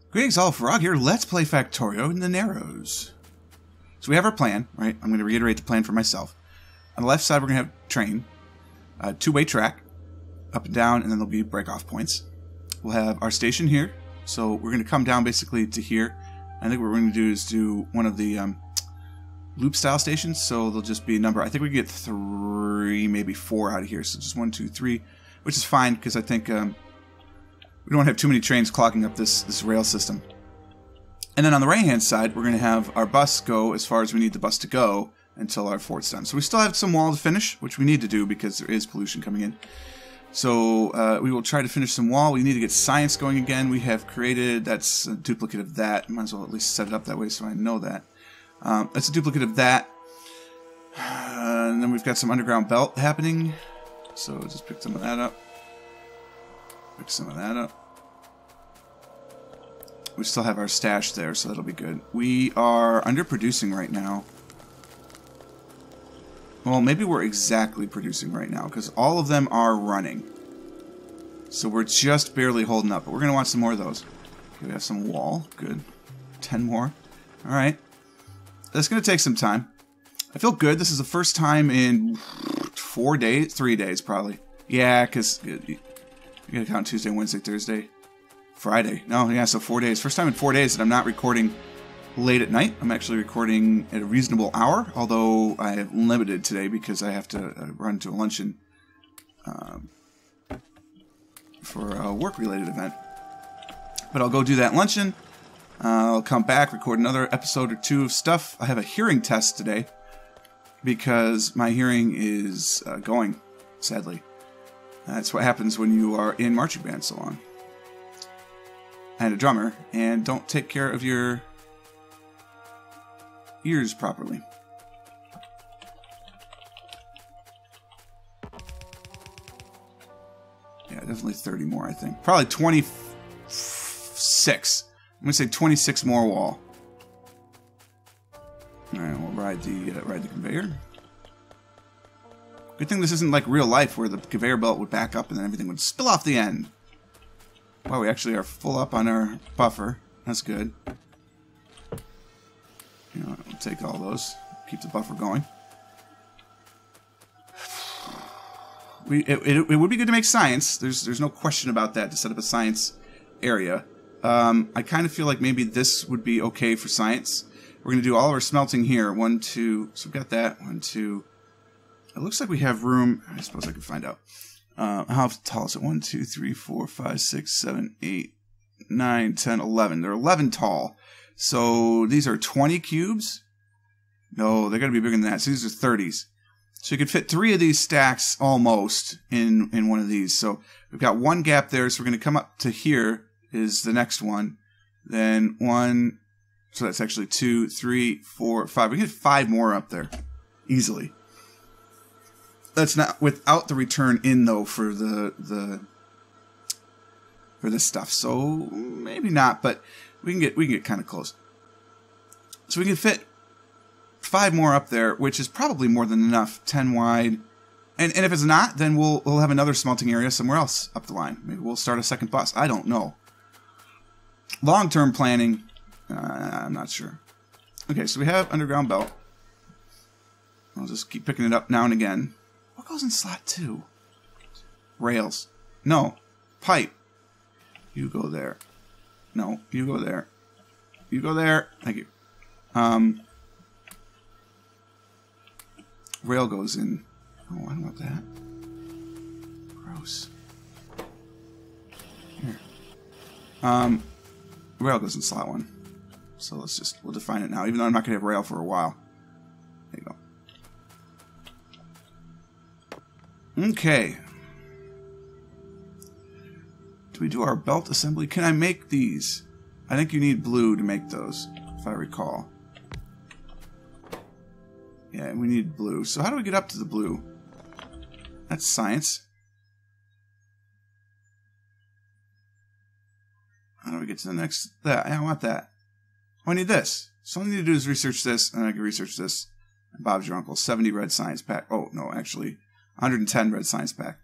Greetings all, Frog here. Let's play Factorio The Narrows. So we have our plan, right? I'm going to reiterate the plan for myself. On the left side, we're going to have train, two-way track, up and down, and then there'll be break-off points. We'll have our station here, so we're going to come down basically to here. I think what we're going to do is do one of the loop-style stations, so there'll just be a number. I think we can get 3, maybe 4 out of here, so just 1, 2, 3, which is fine, because I think we don't have too many trains clogging up this rail system. And then on the right-hand side, we're going to have our bus go as far as we need the bus to go until our fort's done. So we still have some wall to finish, which we need to do because there is pollution coming in. So we will try to finish some wall. We need to get science going again. We have created, that's a duplicate of that. Might as well at least set it up that way so I know that. That's a duplicate of that. And then we've got some underground belt happening. So just pick some of that up. Pick some of that up. We still have our stash there, so that'll be good. We are underproducing right now. Well, maybe we're exactly producing right now, because all of them are running. So we're just barely holding up, but we're going to want some more of those. Okay, we have some wall. Good. 10 more. Alright. That's going to take some time. I feel good. This is the first time in 4 days? 3 days, probably. Yeah, because you got to count Tuesday, Wednesday, Thursday. Friday. No, yeah, so 4 days. First time in 4 days that I'm not recording late at night. I'm actually recording at a reasonable hour, although I have limited today because I have to run to a luncheon for a work-related event. But I'll go do that luncheon. I'll come back, record another episode or 2 of stuff. I have a hearing test today because my hearing is going, sadly. That's what happens when you are in marching band so long. And a drummer, and don't take care of your ears properly. Yeah, definitely 30 more, I think. Probably 26. I'm going to say 26 more wall. Alright, we'll ride the conveyor. Good thing this isn't like real life where the conveyor belt would back up and then everything would spill off the end. Wow, we actually are full up on our buffer. That's good. You know, we'll take all those. Keep the buffer going. It would be good to make science. There's no question about that, to set up a science area. I kind of feel like maybe this would be okay for science. We're going to do all of our smelting here. 1, 2. So we've got that. 1, 2. It looks like we have room. I suppose I can find out. How tall is it? 1, 2, 3, 4, 5, 6, 7, 8, 9, 10, 11. They're 11 tall. So these are 20 cubes? No, they're going to be bigger than that. So these are 30s. So you could fit 3 of these stacks almost in one of these. So we've got one gap there. So we're going to come up to here is the next one. Then 1. So that's actually 2, 3, 4, 5. We can get 5 more up there easily. That's not without the return in though for the for this stuff. So maybe not, but we can get kind of close. So we can fit 5 more up there, which is probably more than enough. 10 wide, and if it's not, then we'll have another smelting area somewhere else up the line. Maybe we'll start a second bus. I don't know. Long-term planning, I'm not sure. Okay, so we have underground belt. I'll just keep picking it up now and again. What goes in slot 2? Rails. No. Pipe. You go there. No. You go there. You go there. Thank you. Rail goes in. Oh, I don't want that. Gross. Here. Rail goes in slot 1. So we'll define it now, even though I'm not going to have rail for a while. There you go. Okay. Do we do our belt assembly? Can I make these? I think you need blue to make those, if I recall. Yeah, we need blue. So how do we get up to the blue? That's science. How do we get to the next? That. I want that. Oh, I need this. So all I need to do is research this, and I can research this. Bob's your uncle. 70 red science pack. Oh, no, actually. 110 red science pack,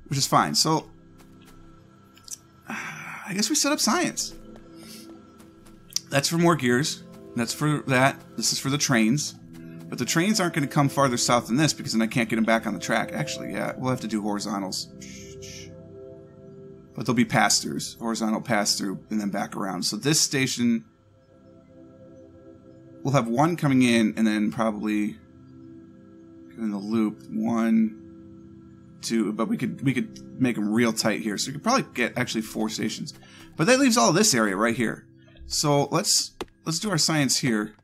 which is fine. So I guess we set up science. That's for more gears. That's for that. This is for the trains. But the trains aren't going to come farther south than this because then I can't get them back on the track. Actually, yeah, we'll have to do horizontals. But they'll be pass-throughs. Horizontal pass-through and then back around. So this station, we'll have one coming in and then probably in the loop. 1, 2, but we could make them real tight here. So we could probably get actually 4 stations. But that leaves all this area right here. So let's do our science here.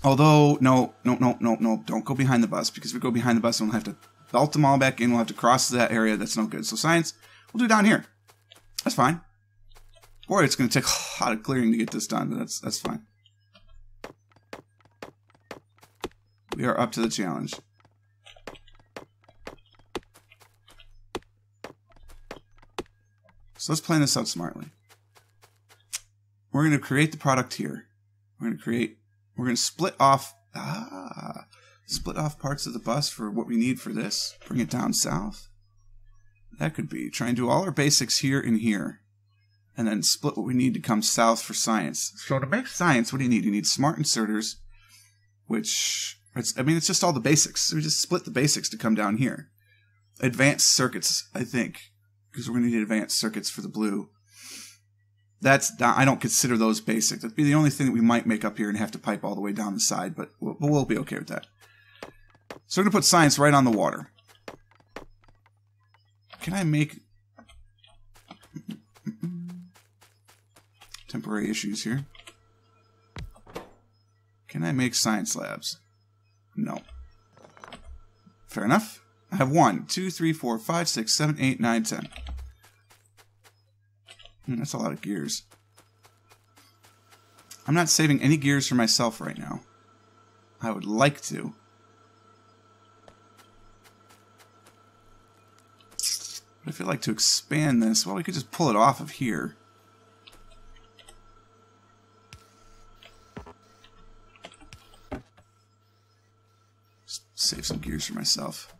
Although, no, don't go behind the bus, because if we go behind the bus, we'll have to belt them all back in, we'll have to cross that area, that's no good. So science, we'll do down here. That's fine. Boy, it's going to take a lot of clearing to get this done, but that's fine. We are up to the challenge. So let's plan this out smartly. We're going to create the product here. We're going to split off parts of the bus for what we need for this. Bring it down south. That could be. Try and do all our basics here and here. And then split what we need to come south for science. So to make science, what do you need? You need smart inserters, which, it's just all the basics. So we just split the basics to come down here. Advanced circuits, I think, because we're going to need advanced circuits for the blue. I don't consider those basic. That'd be the only thing that we might make up here and have to pipe all the way down the side, but we'll be okay with that. So we're going to put science right on the water. Can I make... temporary issues here. Can I make science labs? No. Fair enough. I have 1, 2, 3, 4, 5, 6, 7, 8, 9, 10. That's a lot of gears. I'm not saving any gears for myself right now. I would like to. But if I'd like to expand this, well, we could just pull it off of here. Just save some gears for myself.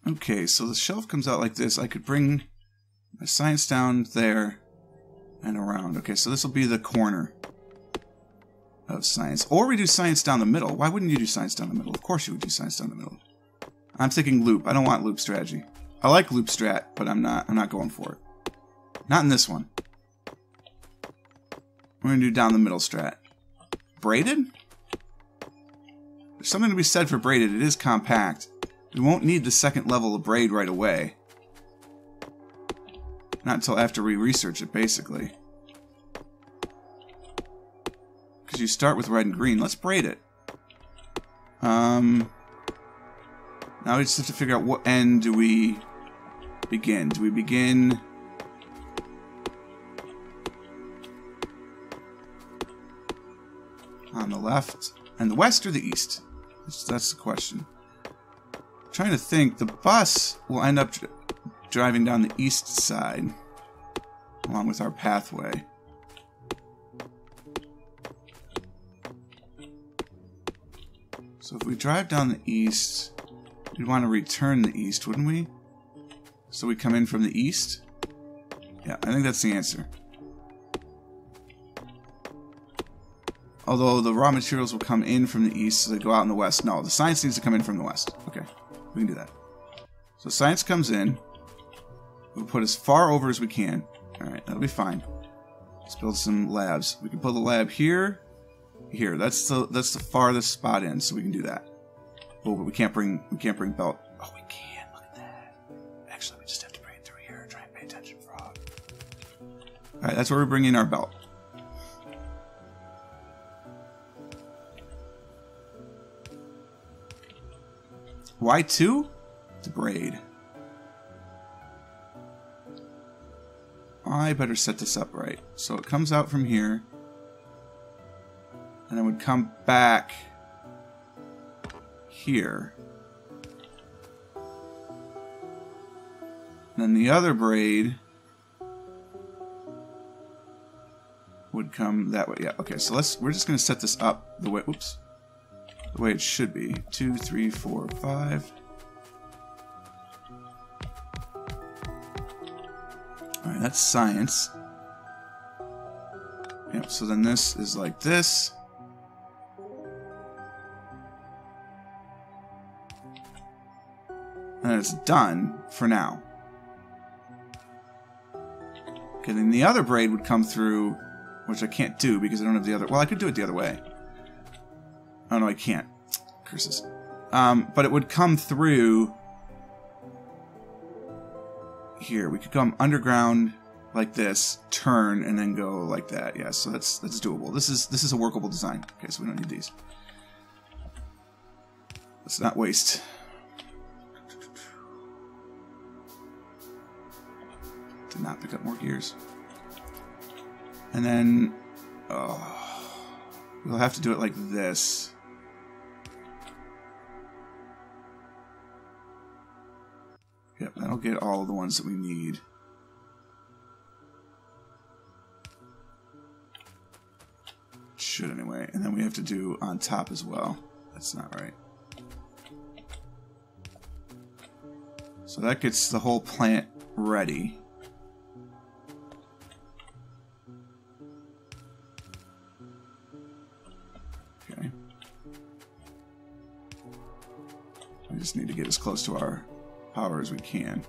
Okay, so the shelf comes out like this. I could bring my science down there and around. Okay, so this will be the corner of science. Or we do science down the middle. Why wouldn't you do science down the middle? Of course you would do science down the middle. I'm thinking loop. I don't want loop strategy. I like loop strat, but I'm not going for it. Not in this one. We're going to do down the middle strat. Braided? There's something to be said for braided. It is compact. We won't need the second level of braid right away. Not until after we research it, basically. Because you start with red and green. Let's braid it. Now we just have to figure out what end do we begin. Do we begin... on the left and the west or the east? That's the question. Trying to think, the bus will end up driving down the east side along with our pathway. So if we drive down the east, we'd want to return the east, wouldn't we? So we come in from the east? Yeah, I think that's the answer. Although the raw materials will come in from the east, so they go out in the west. No, the science needs to come in from the west. Okay. We can do that. So science comes in. We'll put as far over as we can. Alright, that'll be fine. Let's build some labs. We can put the lab here. Here. That's the farthest spot in, so we can do that. Oh, but we can't bring belt. Oh, we can. Look at that. Actually, we just have to bring it through here and try and pay attention, frog. Alright, that's where we bring in our belt. Y2? The braid. I better set this up right. So it comes out from here. And it would come back here. And then the other braid would come that way. Yeah, okay, so we're just gonna set this up the way the way it should be. 2, 3, 4, 5. Alright, that's science. Yep, so then this is like this. And then it's done for now. Okay, then the other braid would come through, which I can't do because I don't have the other... Well, I could do it the other way. Oh, no, I can't. Curses. But it would come through... Here, we could come underground like this, turn, and then go like that. Yeah, so that's doable. This is a workable design. Okay, so we don't need these. Let's not waste. Did not pick up more gears. And then we'll have to do it like this. Yep, that'll get all of the ones that we need. Should anyway. And then we have to do on top as well. That's not right. So that gets the whole plant ready. Okay. We just need to get as close to our power as we can.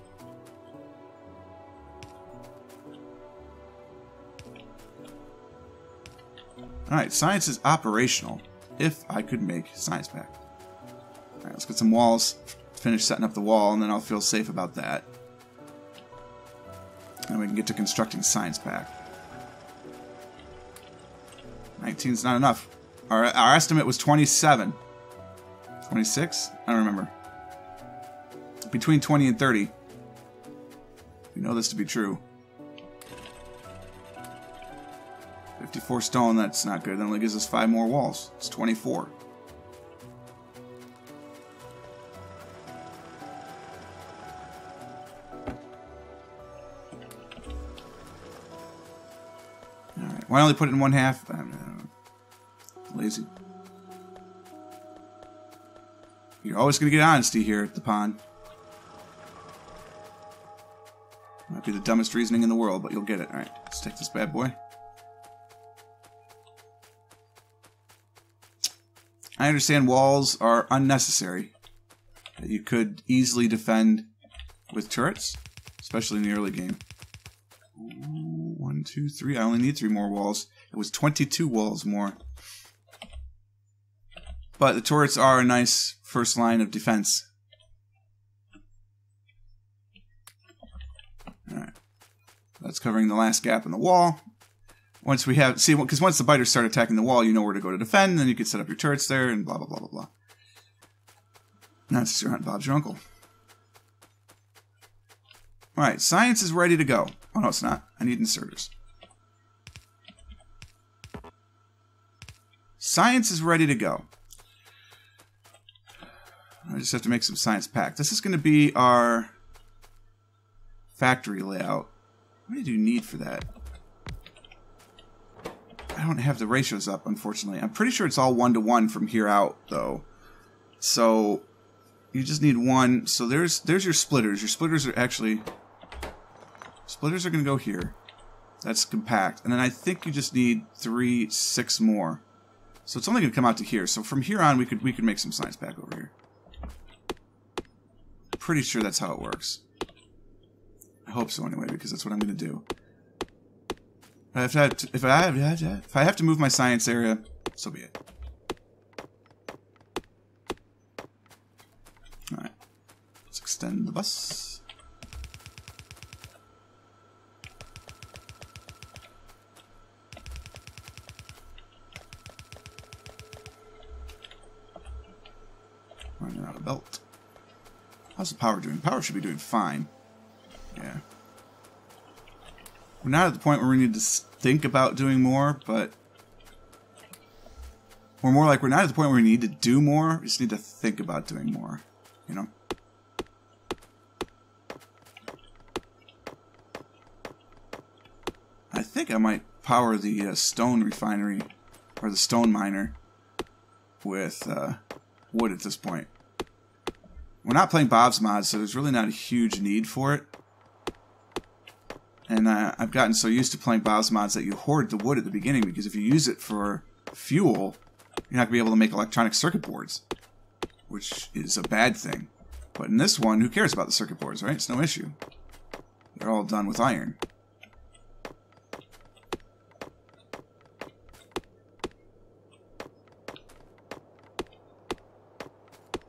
Alright, science is operational. If I could make science pack. Alright, let's get some walls. Finish setting up the wall, and then I'll feel safe about that. And we can get to constructing science pack. 19's not enough. Our estimate was 27. 26? I don't remember. Between 20 and 30. We know this to be true. 54 stone, that's not good. That only gives us 5 more walls. It's 24. Alright, why only put it in one half? I'm lazy. You're always going to get honesty here at the pond. Might be the dumbest reasoning in the world, but you'll get it. Alright, let's take this bad boy. I understand walls are unnecessary. That you could easily defend with turrets, especially in the early game. Ooh, 1, 2, 3. I only need 3 more walls. It was 22 walls more. But the turrets are a nice first line of defense. Alright. That's covering the last gap in the wall. Once we have... See, because once the biters start attacking the wall, you know where to go to defend, and then you can set up your turrets there, and blah, blah, blah, blah, blah. And that's your Aunt Bob's your uncle. Alright, science is ready to go. Oh, no, it's not. I need inserters. Science is ready to go. I just have to make some science pack. This is going to be our factory layout. What do you need for that? I don't have the ratios up, unfortunately. I'm pretty sure it's all 1-to-1 from here out, though. So you just need one. So there's your splitters. Your splitters are actually... Splitters are going to go here. That's compact. And then I think you just need 6 more. So it's only going to come out to here. So from here on, we could make some science pack over here. Pretty sure that's how it works. I hope so anyway, because that's what I'm going to do. If I have to move my science area, so be it. Alright. Let's extend the bus. Running out of belt. How's the power doing? Power should be doing fine. Yeah. We're not at the point where we need to think about doing more, but we're more like we're not at the point where we need to do more. We just need to think about doing more, you know? I think I might power the stone refinery, or the stone miner, with wood at this point. We're not playing Bob's mod, so there's really not a huge need for it. And I've gotten so used to playing BIOS mods that you hoard the wood at the beginning, because if you use it for fuel, you're not going to be able to make electronic circuit boards, which is a bad thing. But in this one, who cares about the circuit boards, right? It's no issue. They're all done with iron.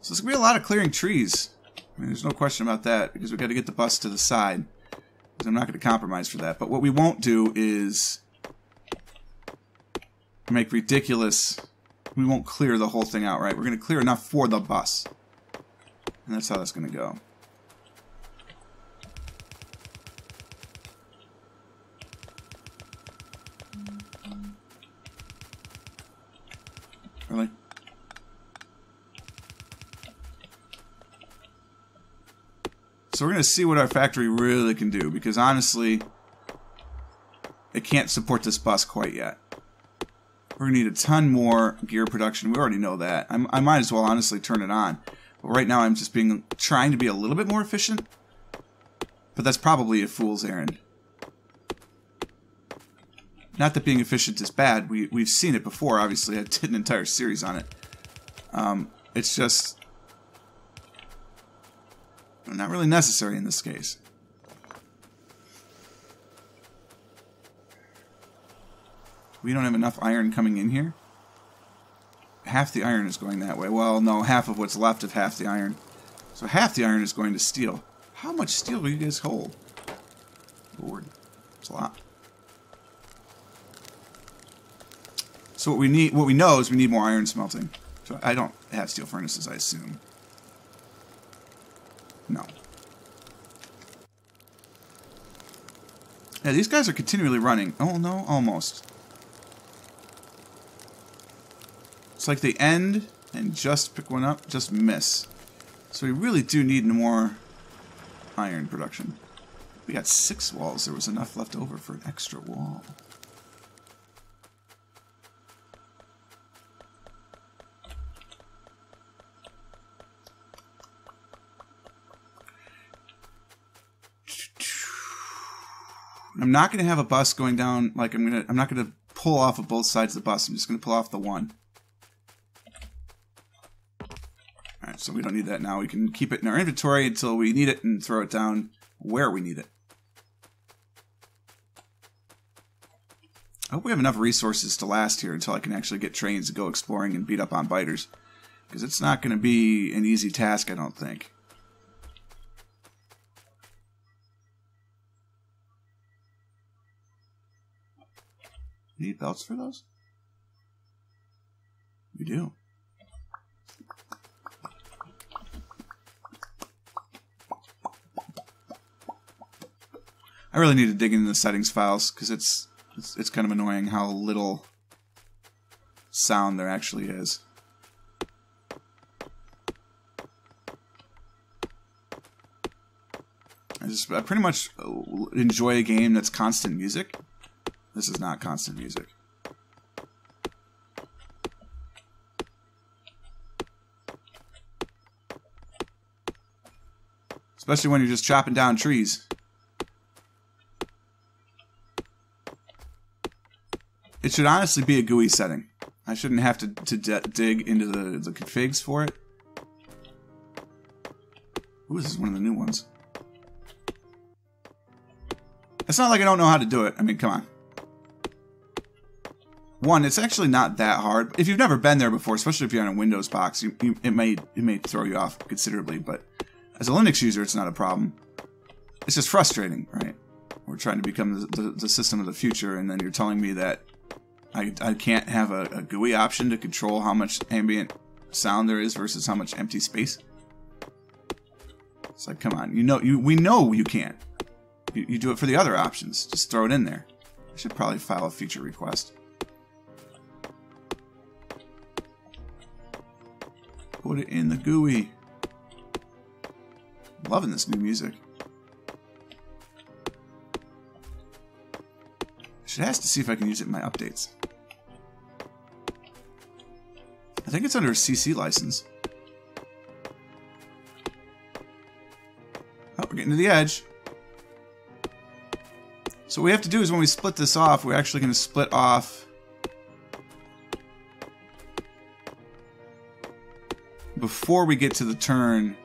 So there's going to be a lot of clearing trees. I mean, there's no question about that, because we've got to get the bus to the side. Because I'm not going to compromise for that. But what we won't do is make ridiculous... We won't clear the whole thing out, right? We're going to clear enough for the bus. And that's how that's going to go. Really? So we're going to see what our factory really can do, because honestly, it can't support this bus quite yet. We're going to need a ton more gear production. We already know that. I might as well honestly turn it on. But right now I'm just trying to be a little bit more efficient. But that's probably a fool's errand. Not that being efficient is bad. We've seen it before, obviously. I did an entire series on it. It's just not really necessary in this case. We don't have enough iron coming in here. Half the iron is going that way. Well, no, half of what's left of half the iron. So half the iron is going to steel. How much steel will you guys hold? Lord, it's a lot. So what we know is we need more iron smelting. So I don't have steel furnaces, I assume. No. Yeah, these guys are continually running. Oh no, almost. It's like they end and just pick one up, just miss. So we really do need more iron production. We got 6 walls. There was enough left over for an extra wall. I'm not going to have a bus going down like I'm not going to pull off of both sides of the bus. I'm just going to pull off the one. Alright, so we don't need that now. We can keep it in our inventory until we need it and throw it down where we need it. I hope we have enough resources to last here until I can actually get trains to go exploring and beat up on biters. Because it's not going to be an easy task, I don't think. You need belts for those? We do. I really need to dig into the settings files because it's kind of annoying how little sound there actually is. I pretty much enjoy a game that's constant music. This is not constant music. Especially when you're just chopping down trees. It should honestly be a GUI setting. I shouldn't have to dig into the configs for it. Ooh, this is one of the new ones. It's not like I don't know how to do it. I mean, come on. One, it's actually not that hard. If you've never been there before, especially if you're on a Windows box, it may throw you off considerably. But as a Linux user, it's not a problem. It's just frustrating, right? We're trying to become the system of the future, and then you're telling me that I can't have a GUI option to control how much ambient sound there is versus how much empty space. It's like, come on, we know you can't. You do it for the other options. Just throw it in there. I should probably file a feature request. Put it in the GUI. Loving this new music. I should ask to see if I can use it in my updates. I think it's under a CC license. Oh, we're getting to the edge. So what we have to do is when we split this off, we're actually going to split off before we get to the turn.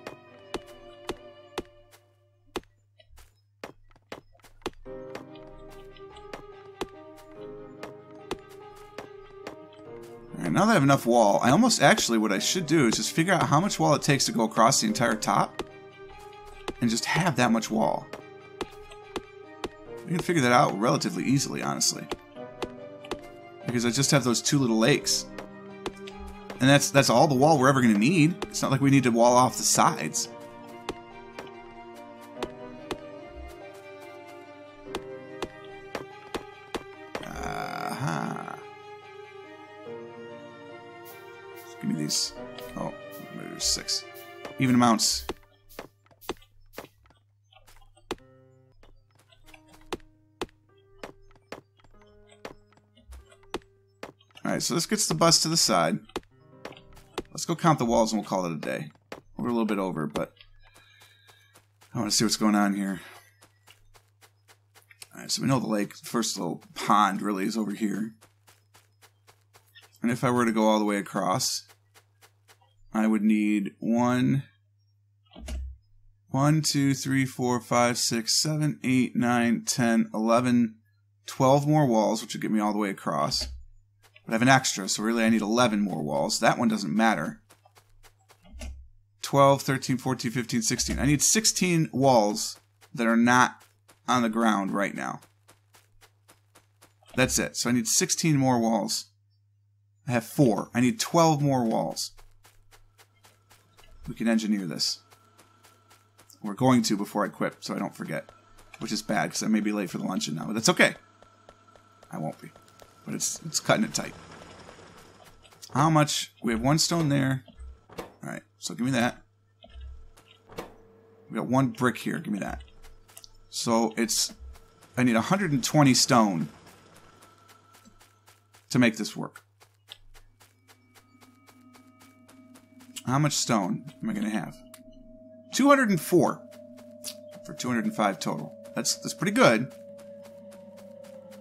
Alright, now that I have enough wall, I almost actually, what I should do is just figure out how much wall it takes to go across the entire top. And just have that much wall. I can figure that out relatively easily, honestly. Because I just have those two little lakes. And that's all the wall we're ever going to need. It's not like we need to wall off the sides. Give me these. Oh, there's 6. Even amounts. Alright, so this gets the bus to the side. Let's go count the walls and we'll call it a day. We're a little bit over, but I want to see what's going on here. Alright, so we know the lake, the first little pond really is over here. And if I were to go all the way across, I would need 1, 2, 3, 4, 5, 6, 7, 8, 9, 10, 11, 12 more walls, which would get me all the way across. But I have an extra, so really I need 11 more walls. That one doesn't matter. 12, 13, 14, 15, 16. I need 16 walls that are not on the ground right now. That's it. So I need 16 more walls. I have 4. I need 12 more walls. We can engineer this. We're going to before I quit, so I don't forget. Which is bad, because I may be late for the luncheon now. But that's okay. I won't be. But it's cutting it tight. How much? We have 1 stone there. Alright, so give me that. We got 1 brick here. Give me that. So it's... I need 120 stone to make this work. How much stone am I going to have? 204 for 205 total. That's pretty good.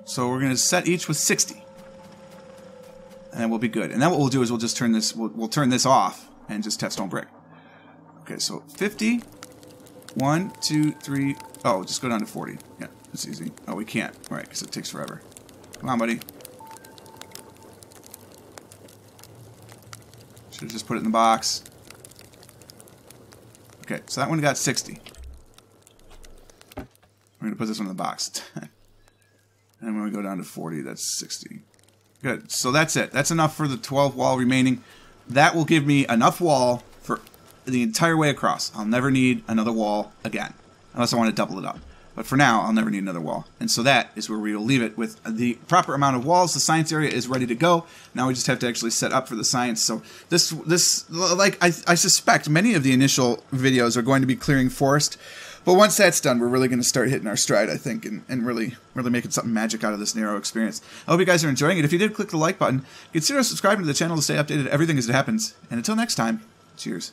So we're going to set each with 60. And then we'll be good. And then what we'll do is we'll just turn this, we'll turn this off and just test stone brick. Okay, so 50. 1, 2, 3. Oh, just go down to 40. Yeah, that's easy. Oh, we can't. Right, because it takes forever. Come on, buddy. Should have just put it in the box. Okay, so that one got 60. We're going to put this one in the box. And when we go down to 40, that's 60. Good. So that's it. That's enough for the 12 wall remaining. That will give me enough wall for the entire way across. I'll never need another wall again. Unless I want to double it up. But for now, I'll never need another wall. And so that is where we will leave it with the proper amount of walls. The science area is ready to go. Now we just have to actually set up for the science. So this like, I suspect many of the initial videos are going to be clearing forest. But once that's done, we're really going to start hitting our stride, I think, and really making something magic out of this Narrow experience. I hope you guys are enjoying it. If you did, click the like button. Consider subscribing to the channel to stay updated on everything as it happens. And until next time, cheers.